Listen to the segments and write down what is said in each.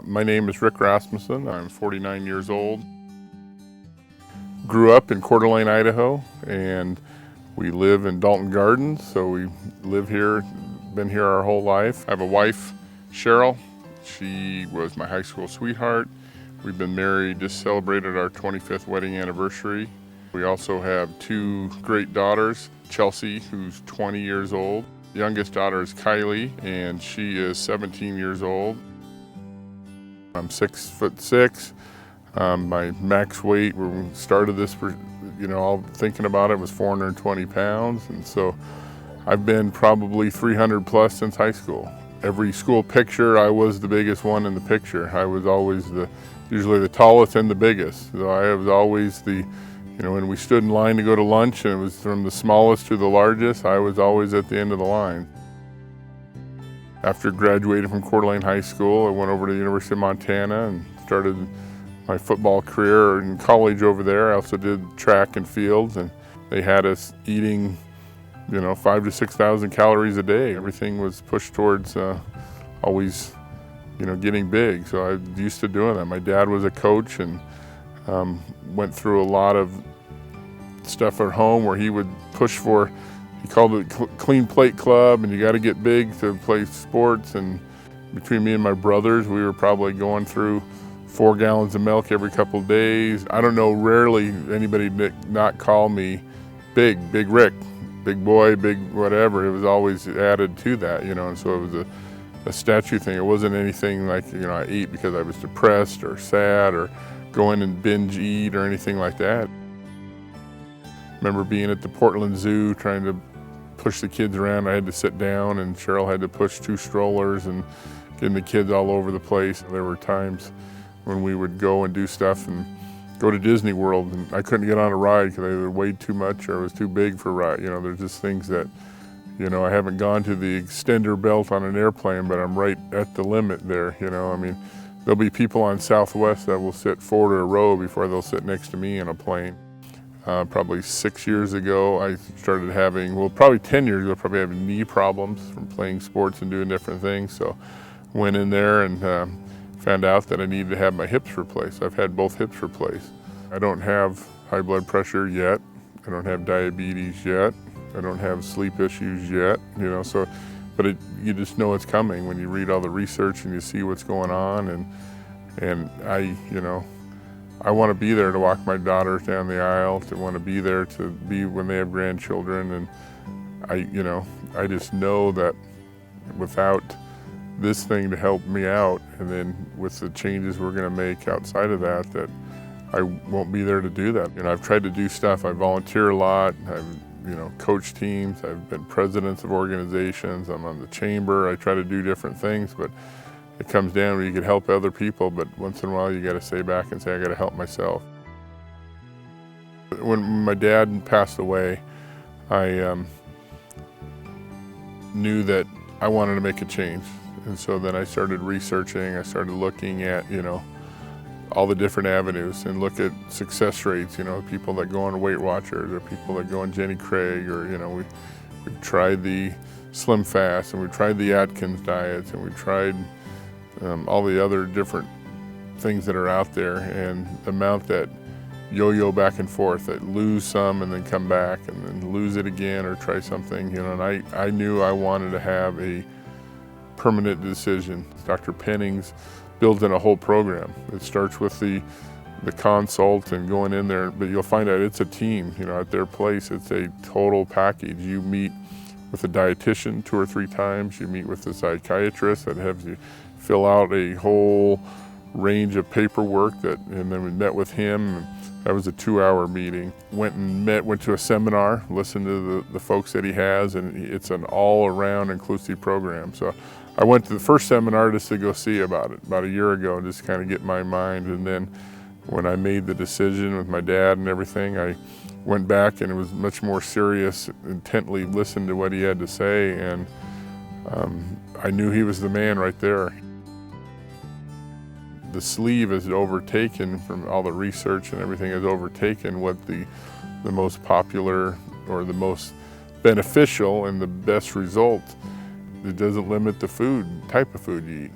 My name is Rick Rasmussen. I'm 49 years old. Grew up in Coeur, Idaho, and we live in Dalton Gardens, so we live here, been here our whole life. I have a wife, Cheryl. She was my high school sweetheart. We've been married, just celebrated our 25th wedding anniversary. We also have two great daughters, Chelsea, who's 20 years old. The youngest daughter is Kylie, and she is 17 years old. I'm 6'6". My max weight when we started this, all thinking about it, was 420 pounds. And so I've been probably 300 plus since high school. Every school picture, I was the biggest one in the picture. I was always usually the tallest and the biggest. So I was always when we stood in line to go to lunch and it was from the smallest to the largest, I was always at the end of the line. After graduating from Coeur d'Alene High School, I went over to the University of Montana and started my football career in college over there. I also did track and field, and they had us eating, 5,000 to 6,000 calories a day. Everything was pushed towards always, getting big. So I used to doing that. My dad was a coach and went through a lot of stuff at home where he would push for. He called it Clean Plate Club, and you got to get big to play sports. And between me and my brothers, we were probably going through 4 gallons of milk every couple of days. I don't know, rarely anybody not call me Big Rick, big boy, big whatever. It was always added to that, and so it was a statue thing. It wasn't anything like, I ate because I was depressed or sad or going and binge eat or anything like that. Remember being at the Portland Zoo trying to push the kids around. I had to sit down and Cheryl had to push 2 strollers and getting the kids all over the place. There were times when we would go and do stuff and go to Disney World and I couldn't get on a ride because I either weighed too much or it was too big for a ride. There's just things that, I haven't gone to the extender belt on an airplane, but I'm right at the limit there, There'll be people on Southwest that will sit forward a row before they'll sit next to me in a plane. Probably 6 years ago, I started having, probably 10 years ago, probably having knee problems from playing sports and doing different things. So went in there and found out that I needed to have my hips replaced. I've had both hips replaced. I don't have high blood pressure yet. I don't have diabetes yet. I don't have sleep issues yet, but you just know it's coming when you read all the research and you see what's going on. And I want to be there to walk my daughters down the aisle, to want to be there to be when they have grandchildren. And I just know that without this thing to help me out, and then with the changes we're going to make outside of that I won't be there to do that. I've tried to do stuff. I volunteer a lot. I've coached teams. I've been presidents of organizations. I'm on the chamber. I try to do different things, but it comes down where you can help other people, but once in a while you got to stay back and say, I got to help myself. When my dad passed away, I knew that I wanted to make a change. And so then I started researching, I started looking at, all the different avenues and look at success rates, people that go on Weight Watchers or people that go on Jenny Craig, or, we've tried the Slim Fast and we've tried the Atkins diets and we've tried all the other different things that are out there, and the amount that yo-yo back and forth, that lose some and then come back and then lose it again or try something, and I knew I wanted to have a permanent decision. Dr. Penning's builds in a whole program. It starts with the consult and going in there, but you'll find out it's a team, at their place. It's a total package. You meet with a dietitian 2 or 3 times. You meet with a psychiatrist that has you fill out a whole range of paperwork and then we met with him. That was a 2-hour meeting. Went to a seminar, listened to the folks that he has, and it's an all-around inclusive program. So I went to the first seminar just to go see about it about a year ago and just kind of get my mind. And then when I made the decision with my dad and everything, I went back and it was much more serious, intently listened to what he had to say, and I knew he was the man right there. The sleeve is overtaken, from all the research and everything, has overtaken what the most popular or the most beneficial and the best result. It doesn't limit the type of food you eat.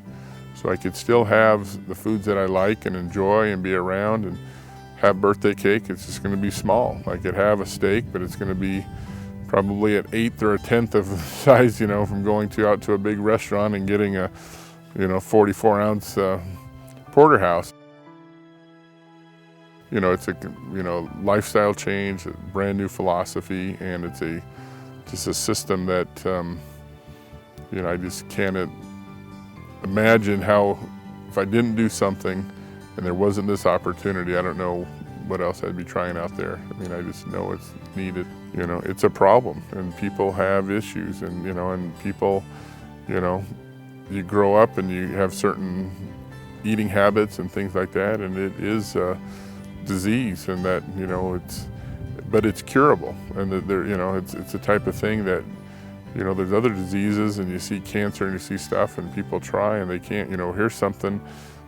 So so I could still have the foods that I like and enjoy and be around and have birthday cake. It's just going to be small. I could have a steak, but it's going to be probably an eighth or a tenth of the size, from going out to a big restaurant and getting a, 44-ounce porterhouse. It's a, lifestyle change, a brand new philosophy, and it's just a system that, I just can't imagine how, if I didn't do something and there wasn't this opportunity, I don't know what else I'd be trying out there. I just know it's needed. It's a problem, and people have issues, and people, you grow up and you have certain eating habits and things like that, and it is a disease, and that, but it's curable, and it's a type of thing that, there's other diseases, and you see cancer and you see stuff, and people try and they can't. Here's something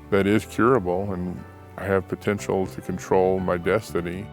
that is curable, and I have potential to control my destiny.